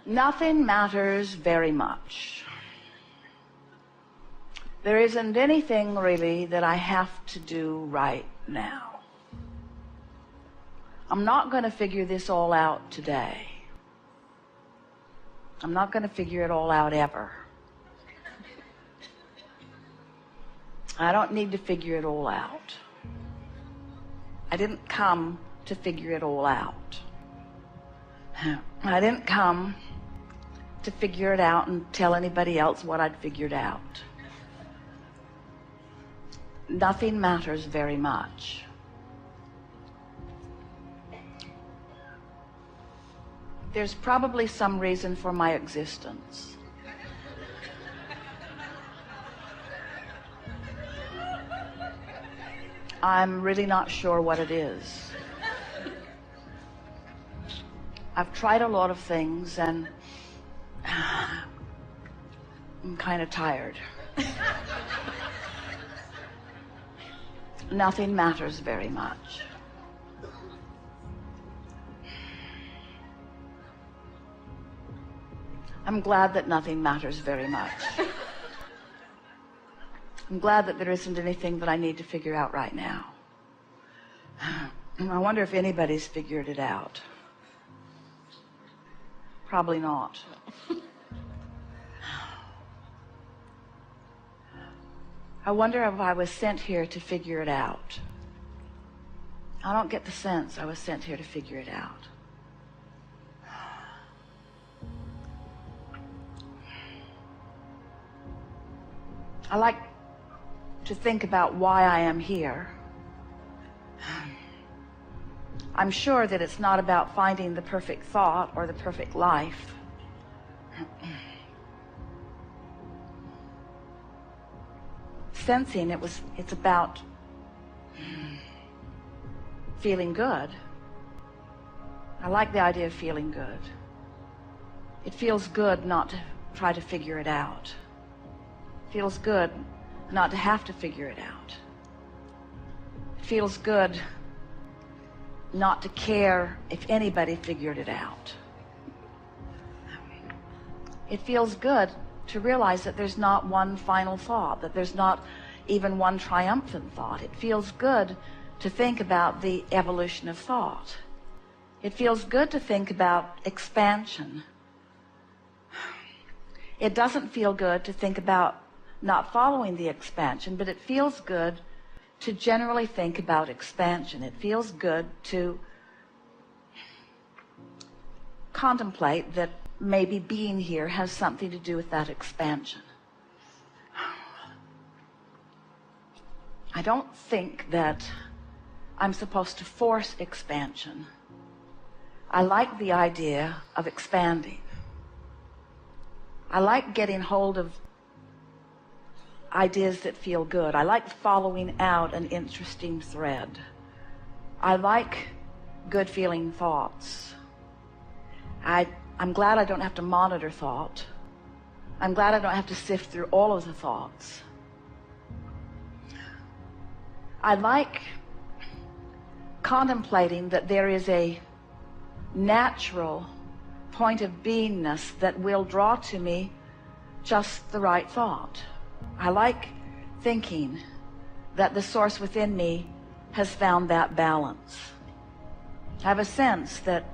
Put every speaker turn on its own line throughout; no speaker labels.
Nothing matters very much. There isn't anything really that I have to do right now. I'm not going to figure this all out today. I'm not going to figure it all out ever. I don't need to figure it all out. I didn't come to figure it all out. I didn't come to figure it out and tell anybody else what I'd figured out. Nothing matters very much. There's probably some reason for my existence. I'm really not sure what it is. I've tried a lot of things and I'm kind of tired. Nothing matters very much. I'm glad that nothing matters very much. I'm glad that there isn't anything that I need to figure out right now. I wonder if anybody's figured it out. Probably not. I wonder if I was sent here to figure it out. I don't get the sense I was sent here to figure it out. I like to think about why I am here. I'm sure that it's not about finding the perfect thought or the perfect life. Sensing it's about feeling good. I like the idea of feeling good. It feels good not to try to figure it out. It feels good not to have to figure it out. It feels good not to care if anybody figured it out. It feels good to realize that there's not one final thought, that there's not even one triumphant thought. It feels good to think about the evolution of thought. It feels good to think about expansion. It doesn't feel good to think about not following the expansion, but it feels good to generally think about expansion. It feels good to contemplate that maybe being here has something to do with that expansion. I don't think that I'm supposed to force expansion. I like the idea of expanding. I like getting hold of ideas that feel good. I like following out an interesting thread. I like good feeling thoughts. I'm glad I don't have to monitor thought. I'm glad I don't have to sift through all of the thoughts. I like contemplating that there is a natural point of beingness that will draw to me just the right thought. I like thinking that the source within me has found that balance. I have a sense that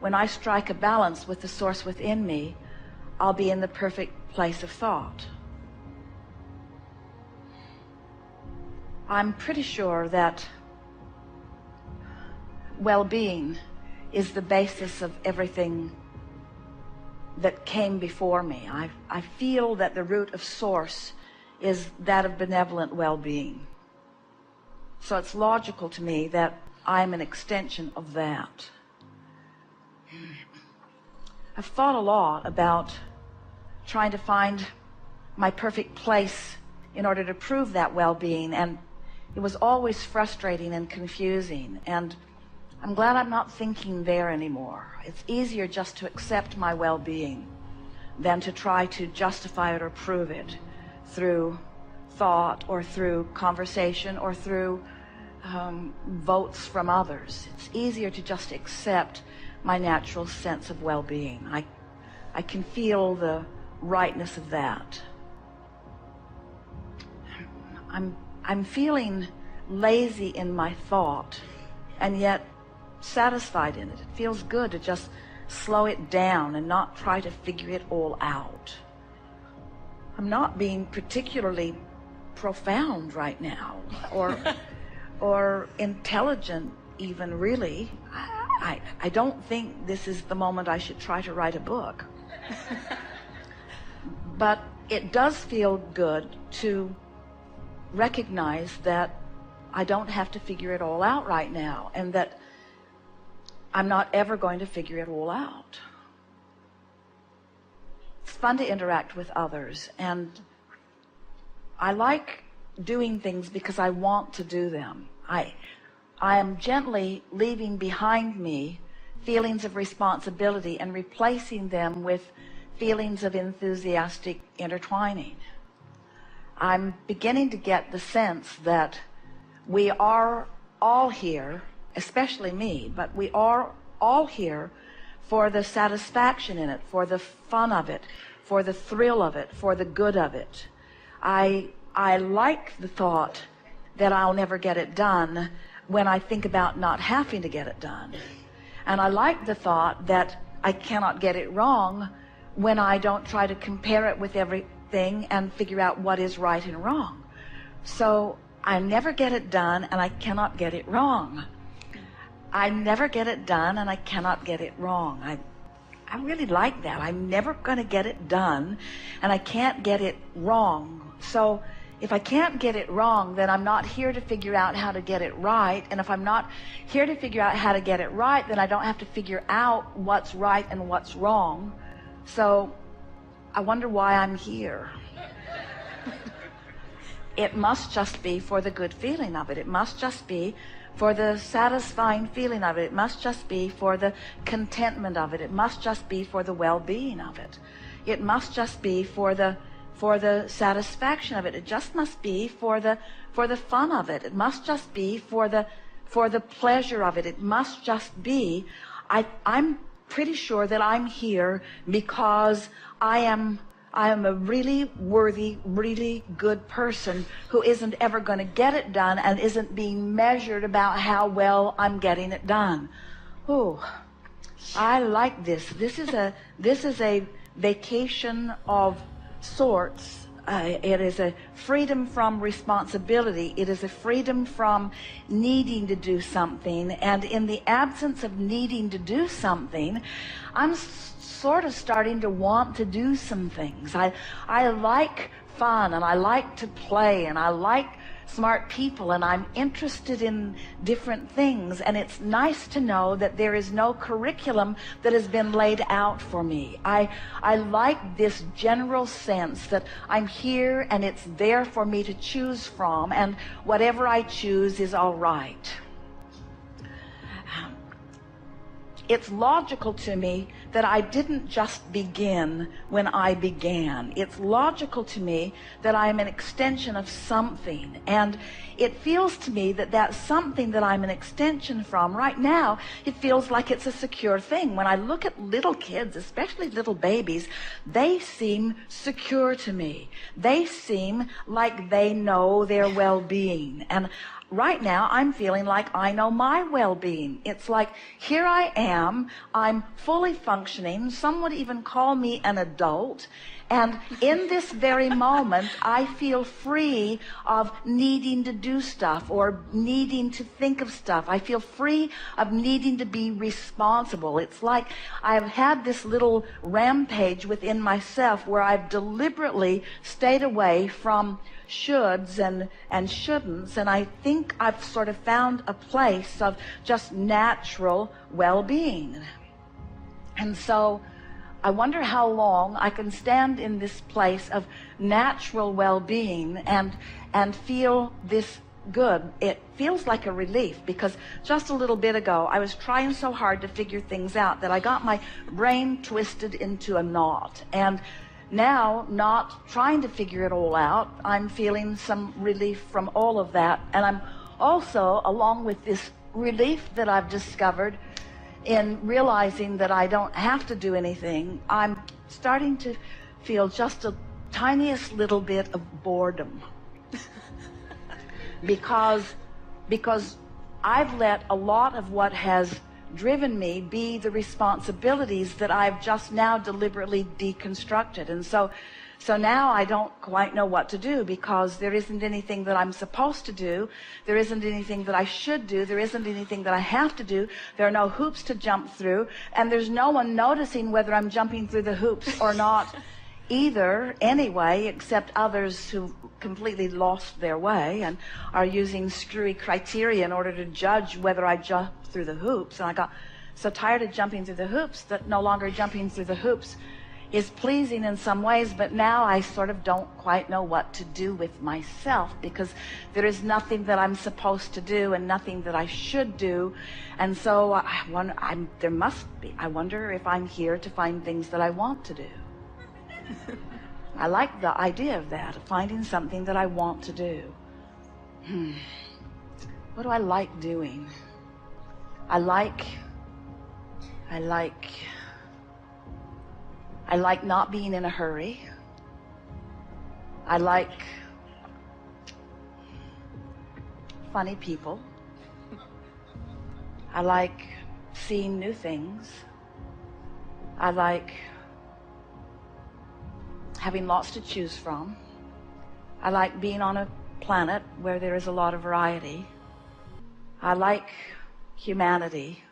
when I strike a balance with the source within me, I'll be in the perfect place of thought. I'm pretty sure that well-being is the basis of everything that came before me. I feel that the root of source is that of benevolent well-being. So it's logical to me that I'm an extension of that. I've thought a lot about trying to find my perfect place in order to prove that well-being, and it was always frustrating and confusing, and I'm glad I'm not thinking there anymore. It's easier just to accept my well-being than to try to justify it or prove it through thought or through conversation or through votes from others. It's easier to just accept my natural sense of well-being. I can feel the rightness of that. I'm feeling lazy in my thought, and yet satisfied in it. It feels good to just slow it down and not try to figure it all out. I'm not being particularly profound right now, or intelligent even, really. I don't think this is the moment I should try to write a book. But it does feel good to recognize that I don't have to figure it all out right now, and that I'm not ever going to figure it all out. It's fun to interact with others, and I like doing things because I want to do them. I am gently leaving behind me feelings of responsibility and replacing them with feelings of enthusiastic intertwining. I'm beginning to get the sense that we are all here, especially me, but we are all here for the satisfaction in it, for the fun of it, for the thrill of it, for the good of it. I like the thought that I'll never get it done when I think about not having to get it done. And I like the thought that I cannot get it wrong when I don't try to compare it with everything and figure out what is right and wrong. So I never get it done, and I cannot get it wrong. I never get it done, and I cannot get it wrong. I really like that. I'm never going to get it done, and I can't get it wrong. So if I can't get it wrong, then I'm not here to figure out how to get it right. And if I'm not here to figure out how to get it right, then I don't have to figure out what's right and what's wrong. So I wonder why I'm here. It must just be for the good feeling of it. It must just be for the satisfying feeling of it. It must just be for the contentment of it. It must just be for the well-being of it. It must just be for the satisfaction of it. It just must be for the fun of it. It must just be for the pleasure of it. It must just be. I'm pretty sure that I'm here because I am a really worthy, really good person who isn't ever going to get it done and isn't being measured about how well I'm getting it done. Oh, I like this. This is a vacation of sorts. It is a freedom from responsibility. It is a freedom from needing to do something. And in the absence of needing to do something, I'm sort of starting to want to do some things. I like fun, and I like to play, and I like smart people, and I'm interested in different things, and it's nice to know that there is no curriculum that has been laid out for me. I like this general sense that I'm here and it's there for me to choose from, and whatever I choose is all right. It's logical to me that I didn't just begin when I began. It's logical to me that I am an extension of something. And it feels to me that that something that I'm an extension from, right now, it feels like it's a secure thing. When I look at little kids, especially little babies, they seem secure to me. They seem like they know their well-being. And right now, I'm feeling like I know my well-being. It's like, here I am, I'm fully functioning, some would even call me an adult, and in this very moment, I feel free of needing to do stuff or needing to think of stuff. I feel free of needing to be responsible. It's like I've had this little rampage within myself where I've deliberately stayed away from shoulds and shouldn'ts, and I think I've sort of found a place of just natural well-being. And so I wonder how long I can stand in this place of natural well-being and feel this good. It feels like a relief, because just a little bit ago I was trying so hard to figure things out that I got my brain twisted into a knot. And now, not trying to figure it all out, I'm feeling some relief from all of that. And I'm also, along with this relief that I've discovered in realizing that I don't have to do anything, I'm starting to feel just a tiniest little bit of boredom. because I've let a lot of what has driven me be the responsibilities that I've just now deliberately deconstructed. And so now I don't quite know what to do, because there isn't anything that I'm supposed to do. There isn't anything that I should do. There isn't anything that I have to do. There are no hoops to jump through. And there's no one noticing whether I'm jumping through the hoops or not either anyway, except others who completely lost their way and are using screwy criteria in order to judge whether I jump through the hoops. And I got so tired of jumping through the hoops that no longer jumping through the hoops is pleasing in some ways, but now I sort of don't quite know what to do with myself, because there is nothing that I'm supposed to do and nothing that I should do. And so I wonder if I'm here to find things that I want to do. I like the idea of that, of finding something that I want to do. What do I like doing? I like not being in a hurry. I like funny people. I like seeing new things. I like having lots to choose from. I like being on a planet where there is a lot of variety. I like humanity.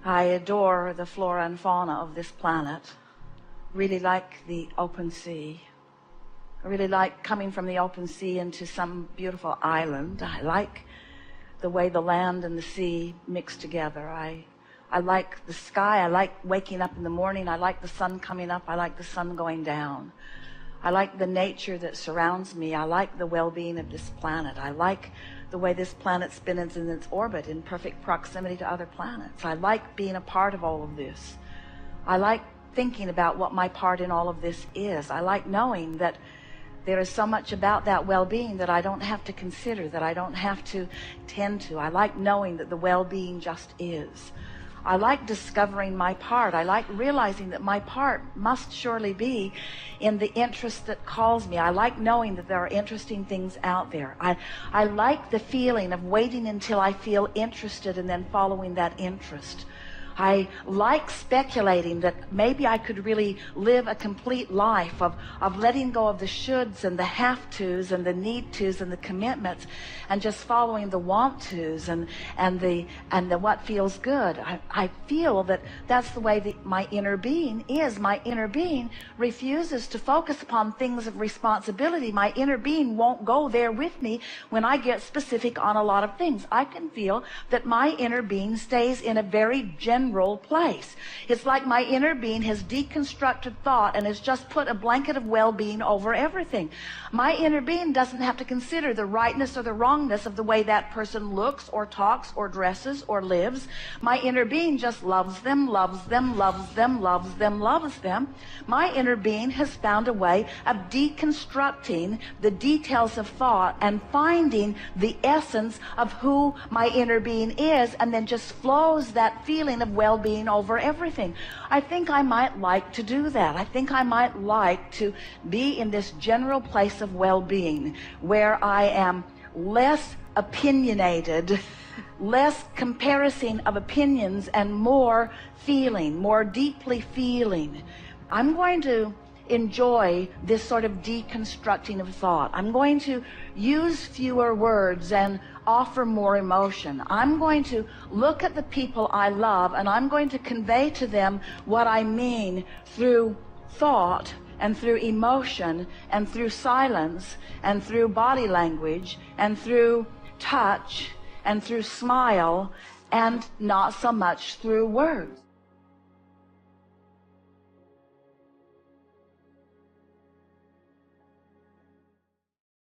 I adore the flora and fauna of this planet. Really like the open sea. I really like coming from the open sea into some beautiful island. I like the way the land and the sea mix together. I like the sky. I like waking up in the morning. I like the sun coming up. I like the sun going down. I like the nature that surrounds me. I like the well-being of this planet. I like the way this planet spins in its orbit in perfect proximity to other planets. I like being a part of all of this. I like thinking about what my part in all of this is. I like knowing that there is so much about that well-being that I don't have to consider, that I don't have to tend to. I like knowing that the well-being just is. I like discovering my part. I like realizing that my part must surely be in the interest that calls me. I like knowing that there are interesting things out there. I like the feeling of waiting until I feel interested and then following that interest. I like speculating that maybe I could really live a complete life of letting go of the shoulds and the have-tos and the need-tos and the commitments, and just following the want-tos and the what feels good. I feel that that's the way that my inner being is. My inner being refuses to focus upon things of responsibility. My inner being won't go there with me when I get specific on a lot of things. I can feel that my inner being stays in a very general place. It's like my inner being has deconstructed thought and has just put a blanket of well-being over everything. My inner being doesn't have to consider the rightness or the wrongness of the way that person looks or talks or dresses or lives. My inner being just loves them, loves them, loves them, loves them, loves them. My inner being has found a way of deconstructing the details of thought and finding the essence of who my inner being is, and then just flows that feeling of well-being over everything. I think I might like to do that. I think I might like to be in this general place of well-being where I am less opinionated, less comparison of opinions, and more feeling, more deeply feeling. I'm going to enjoy this sort of deconstructing of thought. I'm going to use fewer words and offer more emotion. I'm going to look at the people I love, and I'm going to convey to them what I mean through thought and through emotion and through silence and through body language and through touch and through smile, and not so much through words.